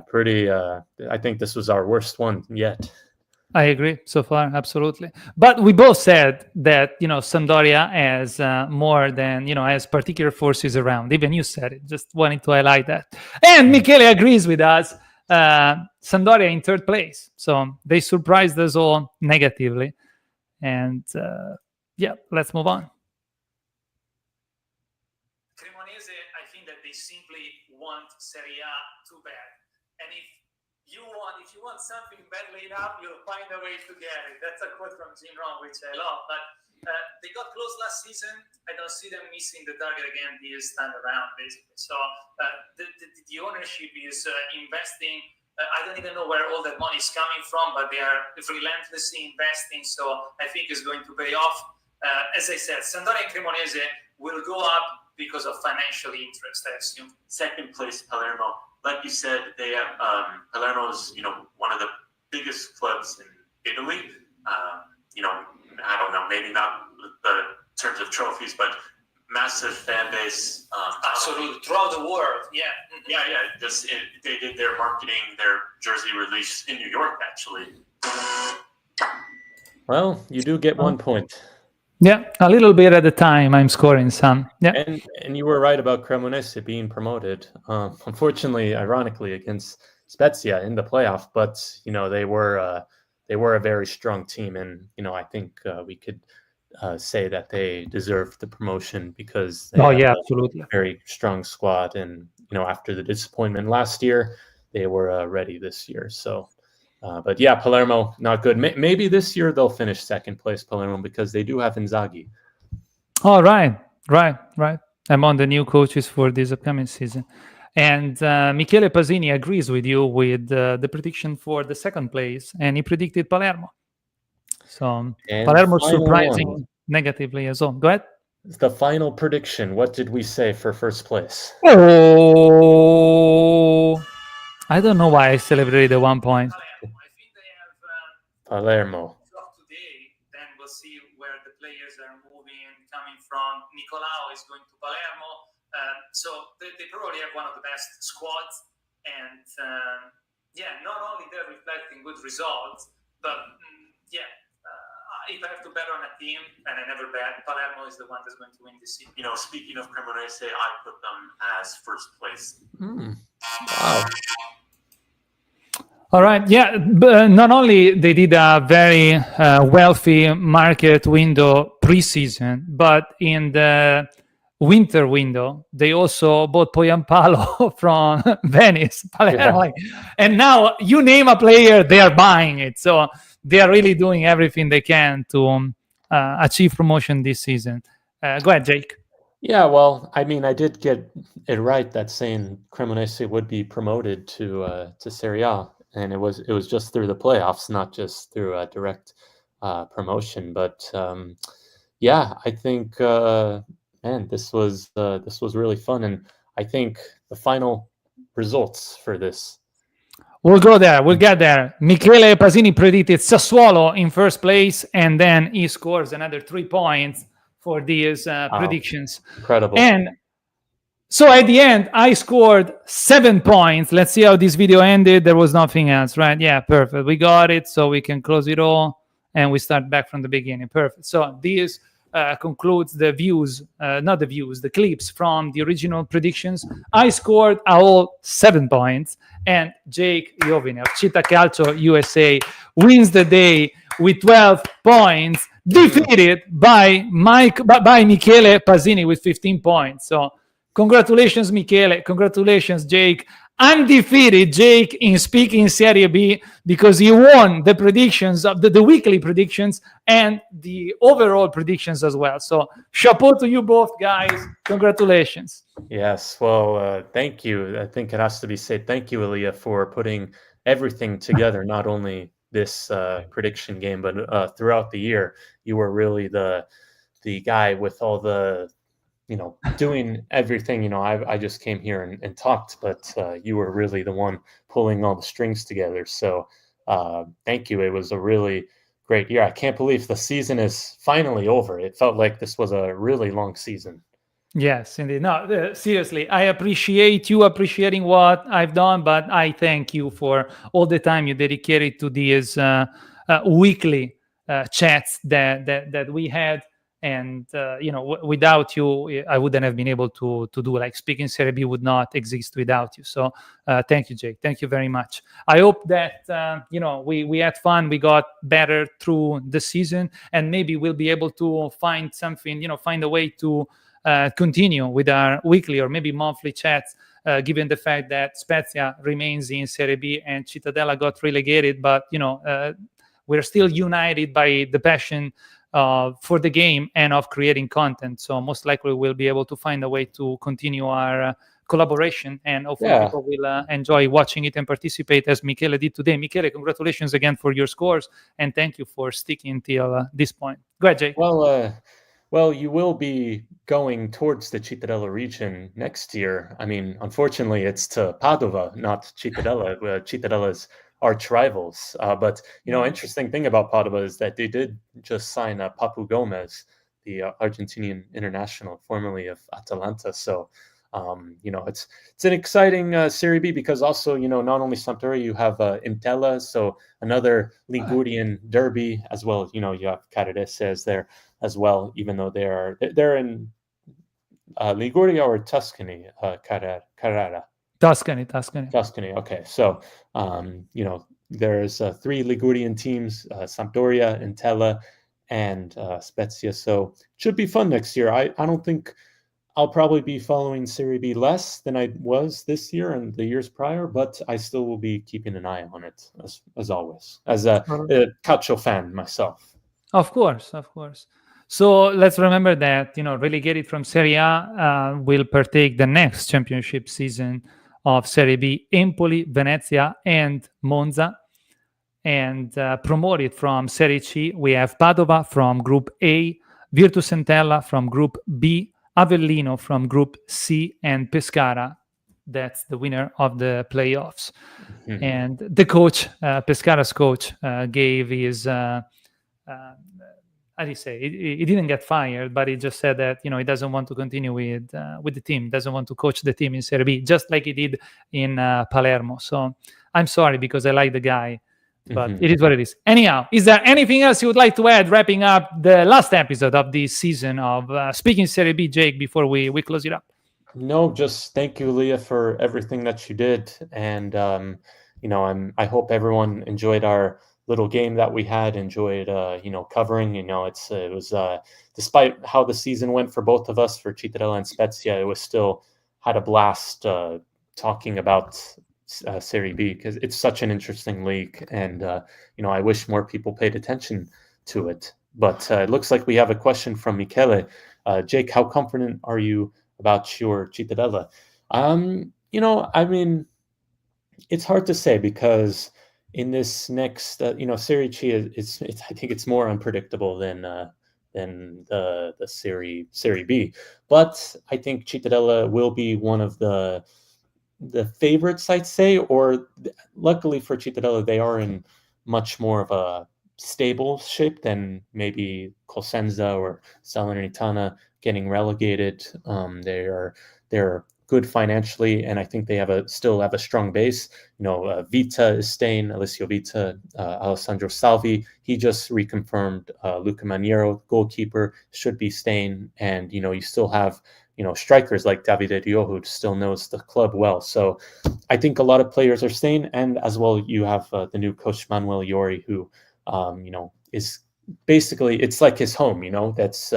pretty. I think this was our worst one yet. I agree so far, absolutely. But we both said that Sampdoria has more than has particular forces around. Even you said it. Just wanted to highlight that. And Michele agrees with us. Sampdoria in 3rd place, so they surprised us all negatively. And let's move on. Cremonese, I think that they simply want Serie A too bad. And if you want something badly enough, you'll find a way to get it. That's a quote from Jim Rohn, which I love. But they got close last season. I don't see them missing the target again this time around, basically. So the ownership is investing. I don't even know where all that money is coming from, but they are relentlessly investing. So I think it's going to pay off. As I said, Sampdoria and Cremonese will go up because of financial interest, I assume. 2nd place, Palermo. Like you said, they have Palermo is one of the biggest clubs in Italy. I don't know, maybe not the terms of trophies, but massive fan base. Absolutely, throughout the world. Yeah. Just they did their marketing, their jersey release in New York, actually. Well, you do get 1 point. Yeah, a little bit at a time. I'm scoring some. Yeah, and you were right about Cremonese being promoted. Unfortunately, ironically, against Spezia in the playoff, but they were a very strong team, and I think we could say that they deserved the promotion because they have a absolutely. very strong squad, and after the disappointment last year, they were ready this year. So, but yeah, Palermo not good. Maybe this year they'll finish second place, Palermo, because they do have Inzaghi. Oh, right. Among the new coaches for this upcoming season. And Michele Pasini agrees with you with the prediction for the second place, and he predicted Palermo. So And Palermo final surprising one. negatively as well. Go ahead. The final prediction. What did we say for first place? Oh, I don't know why I celebrated the 1 point. Palermo. I think they have Palermo. of today. Then we'll see where the players are moving, coming from. Nicolao is going to Palermo, so they probably have one of the best squads. And not only they're reflecting good results, but if I have to bet on a team, and I never bet, Palermo is the one that's going to win this season. Speaking of Cremonese, I put them as first place. Wow. All right. Yeah. But not only they did a very wealthy market window preseason, but in the winter window, they also bought Poyampalo from Venice, Palermo. Yeah. And now you name a player, they are buying it. So they are really doing everything they can to achieve promotion this season. Go ahead, Jake. Yeah, well, I mean, I did get it right that saying Cremonese would be promoted to Serie A, and it was just through the playoffs, not just through a direct promotion. But yeah, I think man, this was really fun, and I think the final results for this. We'll go there. We'll get there. Michele Pasini predicted Sassuolo in first place, and then he scores another 3 points for these predictions. Incredible. And so at the end, I scored 7 points. Let's see how this video ended. There was nothing else, right? Yeah, perfect. We got it, so we can close it all, and we start back from the beginning. Perfect. So this concludes the the clips from the original predictions. I scored all 7 points, and Jake Iovine of Città Calcio USA wins the day with 12 points, defeated by Michele Pasini with 15 points. So congratulations, Michele. Congratulations, Jake. Undefeated Jake in speaking Serie B, because he won the predictions of the weekly predictions and the overall predictions as well. So chapeau to you both, guys. Congratulations. Yes, well, thank you. I think it has to be said. Thank you, Elia, for putting everything together, not only this prediction game, but throughout the year. You were really the guy with all the doing everything. I just came here and talked, but you were really the one pulling all the strings together. So thank you. It was a really great year. I can't believe the season is finally over. It felt like this was a really long season. Yes, indeed. No, seriously, I appreciate you appreciating what I've done, but I thank you for all the time you dedicated to these weekly chats that we had. And without you, I wouldn't have been able to do, like, speaking Serie B would not exist without you. So thank you, Jake. Thank you very much. I hope that we had fun. We got better through the season, and maybe we'll be able to find something, find a way to continue with our weekly or maybe monthly chats. Given the fact that Spezia remains in Serie B and Cittadella got relegated, but we're still united by the passion for the game and of creating content. So most likely we'll be able to find a way to continue our collaboration, and hopefully people will enjoy watching it and participate as Michele did today. Michele, congratulations again for your scores, and thank you for sticking till this point. Go ahead, Jake. Well, you will be going towards the Cittadella region next year. I mean, unfortunately, it's to Padova, not Cittadella. Cittadella's arch rivals. But interesting thing about Padova is that they did just sign Papu Gomez, the Argentinian international, formerly of Atalanta. So it's an exciting Serie B, because also not only Sampdoria, you have Intella, so another Ligurian derby as well. You have Caradese as there as well, even though they're in Liguria or Tuscany, Carrara. Tuscany. Okay, so there's 3 Ligurian teams: Sampdoria, Intella, and Spezia. So should be fun next year. I don't think I'll probably be following Serie B less than I was this year and the years prior, but I still will be keeping an eye on it as always, as a Calcio fan myself. Of course, of course. So let's remember that, relegated from Serie A will partake the next championship season of Serie B, Empoli, Venezia, and Monza. And promoted from Serie C, we have Padova from Group A, Virtus Entella from Group B, Avellino from Group C, and Pescara. That's the winner of the playoffs. Mm-hmm. And the coach, Pescara's coach, gave his... how do you say? He didn't get fired, but he just said that he doesn't want to continue with the team, doesn't want to coach the team in Serie B, just like he did in Palermo. So I'm sorry because I like the guy, but it is what it is. Anyhow, is there anything else you would like to add, wrapping up the last episode of this season of Speaking Serie B, Jake, before we close it up? No, just thank you, Leah, for everything that you did, and I hope everyone enjoyed our little game that we had, enjoyed covering. It was despite how the season went for both of us, for Cittadella and Spezia, it was still had a blast talking about Serie B, because it's such an interesting league, and I wish more people paid attention to it. But it looks like we have a question from Michele. Jake, how confident are you about your Cittadella? It's hard to say, because in this next, Serie C, I think it's more unpredictable than the Serie B. But I think Cittadella will be one of the favorites, I'd say. Or luckily for Cittadella, they are in much more of a stable shape than maybe Cosenza or Salernitana getting relegated. They're good financially, and I think they still have a strong base. Vita is staying, Alessio Vita, Alessandro Salvi, he just reconfirmed. Luca Maniero, goalkeeper, should be staying, and you still have strikers like Davide Dio, who still knows the club well. So I think a lot of players are staying, and as well you have the new coach Manuel Iori, who is basically, it's like his home. That's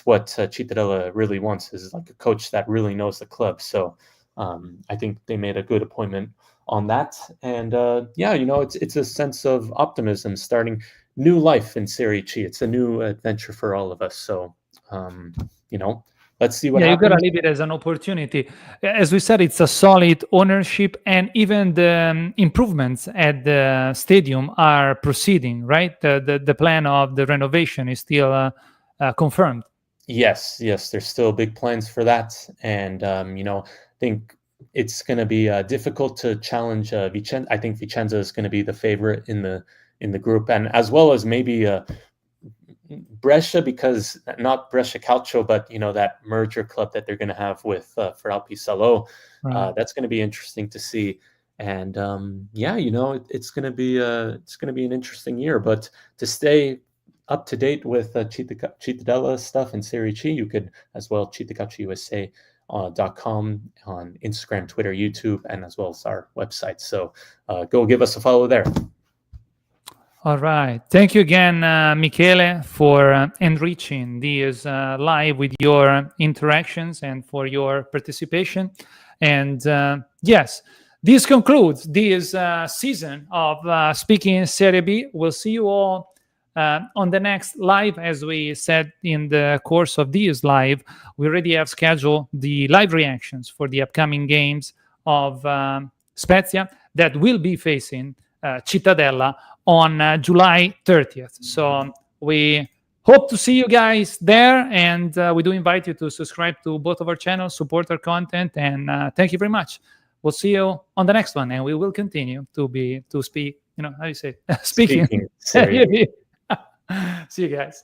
what Cittadella really wants, is like a coach that really knows the club. So I think they made a good appointment on that. And it's a sense of optimism, starting new life in Serie C. It's a new adventure for all of us. So, let's see what happens. You got to leave it as an opportunity. As we said, it's a solid ownership, and even the improvements at the stadium are proceeding, right? The plan of the renovation is still confirmed. Yes, there's still big plans for that, and I think it's going to be difficult to challenge Vicenza. I think Vicenza is going to be the favorite in the group, and as well as maybe Brescia, because not Brescia Calcio, but that merger club that they're going to have with for Alpi Salò. Right. That's going to be interesting to see, and it's going to be an interesting year. But to stay up to date with Cittadella stuff in Serie C, you could as well cittacalciousa.com on Instagram, Twitter, YouTube, and as well as our website. So go give us a follow there. All right. Thank you again, Michele, for enriching this live with your interactions and for your participation. And yes, this concludes this season of Speaking Serie B. We'll see you all on the next live. As we said in the course of this live, we already have scheduled the live reactions for the upcoming games of Spezia that will be facing Cittadella on July 30th. So we hope to see you guys there, and we do invite you to subscribe to both of our channels, support our content, and thank you very much. We'll see you on the next one, and we will continue to speak, how do you say? Speaking. See you guys.